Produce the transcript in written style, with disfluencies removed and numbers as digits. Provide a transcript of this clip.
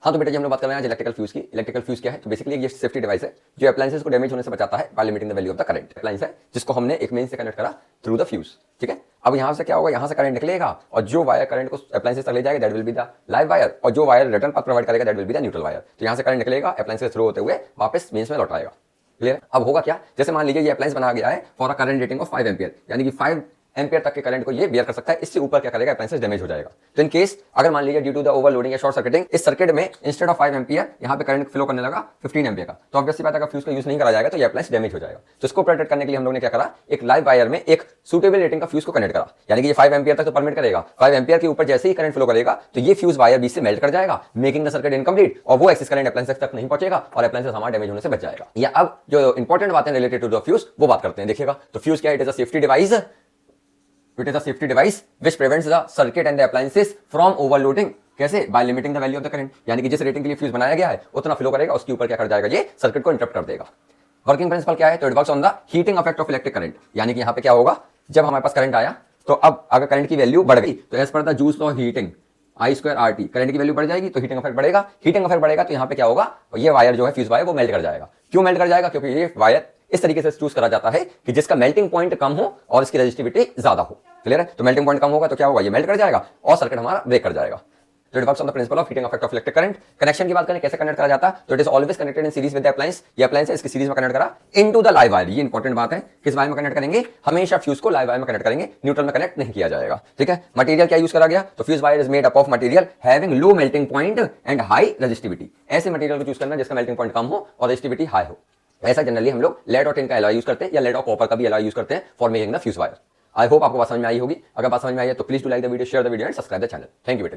हाँ तो बेटा जी हम लोग बात कर रहे हैं आज इलेक्ट्रिकल फ्यूज की। इलेक्ट्रिकल फ्यूज क्या है? तो बेसिकली ये सेफ्टी डिवाइस है जो अप्लायंसेस को डैमेज होने से बचाता है by limiting the value of the current. Appliance है जिसको हमने एक मेन से कनेक्ट करा थ्रू द फ्यूज। ठीक है, अब यहाँ से क्या होगा, यहाँ से करंट निकलेगा और जो वायर करंट को अप्लायंसेस तक ले जाएगा that will be the live wire, और जो वायर रिटर्न पाथ प्रोवाइड करेगा that will be the neutral wire. तो यहाँ से करंट निकलेगा अप्लायंसेस थ्रू होते हुए वापस मेंस में लौट आएगा। क्लियर? अब होगा क्या, जैसे मान लीजिए ये अप्लायंस बना गया है for a current rating of 5 ampere, यानी कि 5 एम्पियर तक के करंट को ये बियर कर सकता है, इससे ऊपर क्या करेगा अप्लायंसेस डैमेज हो जाएगा। तो इन केस अगर मान लीजिए ड्यू टू द ओवरलोडिंग या शॉर्ट सर्किटिंग इस सर्किट में इंस्टेड ऑफ 5 एम्पियर यहाँ पे करंट फ्लो करने लगा 15 एम्पियर का, तो ऑब्वियसली बात है अगर फ्यूज का यूज नहीं करा जाएगा तो ये अप्लायंस डैमेज हो जाएगा। तो इसको प्रोटेक्ट करने के लिए हम लोग ने क्या करा, एक लाइव वायर में एक सुटेबल रेटिंग का फ्यूज को कनेक्ट करा, यानी कि ये 5 एम्पियर तक तो परमिट करेगा, 5 एम्पियर के ऊपर जैसे ही करंट फ्लो करेगा तो ये फ्यूज वायर बीच से मेल्ट कर जाएगा, मेकिंग द सर्किट इनकम्प्लीट, और वो एक्सेस करंट अप्लायंसेस तक नहीं पहुंचेगा और अप्लायंसेस हमारा डैमेज होने से बच जाएगा। या अब जो इंपॉर्टेंट बातें रिलेटेड टू द फ्यूज वो बात करते हैं। देखिएगा, तो फ्यूज क्या है? It is a safety device. It is a safety device which prevents the circuit and the appliances from overloading। कैसे? By limiting the value of the current, यानी कि जिस रेटिंग के लिए फ्यूज बनाया गया है उतना फ्लो करेगा, उसके ऊपर क्या कर जाएगा, ये सर्किट को इंटरप्ट कर देगा। वर्किंग प्रिंसिपल क्या है? तो it works on the heating effect of electric current, यानी कि यहाँ पे क्या होगा, जब हमारे पास करंट आया तो अब अगर करंट की वैल्यू बढ़ गई तो as per the Joule's law heating I2RT, current की वैल्यू बढ़ जाएगी तो हीटिंग इफेक्ट बढ़ेगा। हीटिंग इफेक्ट बढ़ेगा तो यहाँ पे क्या होगा, ये वायर जो है फ्यूज वायर वो मेल्ट कर जाएगा। क्यों मेल्ट कर जाएगा? क्योंकि ये वायर इस तरीके से चूज करा जाता है कि जिसका मेल्टिंग पॉइंट कम हो और इसकी रेजिस्टिविटी ज्यादा हो। क्लियर है? तो मेल्टिंग पॉइंट कम होगा तो क्या होगा, ये मेल्ट कर जाएगा और सर्किट हमारा ब्रेक कर जाएगा। तो it works on the principle of heating effect of electric current. Connection की बात करें कैसे कनेक्ट करा जाता है, तो it is always connected in series with the appliance. ये अप्लायंस है, इसकी सीरीज में कनेक्ट करा इनटू द लाइव वायर। ये इंपॉर्टेंट बात है, किस वायर में कनेक्ट करेंगे, हमेशा फ्यूज को लाइव वायर में कनेक्ट करेंगे, न्यूट्रल में कनेक्ट नहीं किया जाएगा। ठीक है, मटेरियल क्या यूज करा गया, तो fuse wire is made up of material having low melting point and high resistivity. ऐसे मटेरियल को चूज करना जिसका मेल्टिंग पॉइंट कम हो और रेजिस्टिविटी हाई हो। ऐसा जनरली हम लोग लेड और टिन का एलॉय यूज करते हैं या लेड और कॉपर का भी एलॉय यूज करते हैं for making the fuse wire. I hope आपको बात समझ में आई होगी। अगर बात समझ में आई है तो please do like the video, share the video and subscribe the channel. Thank you बेटा जी।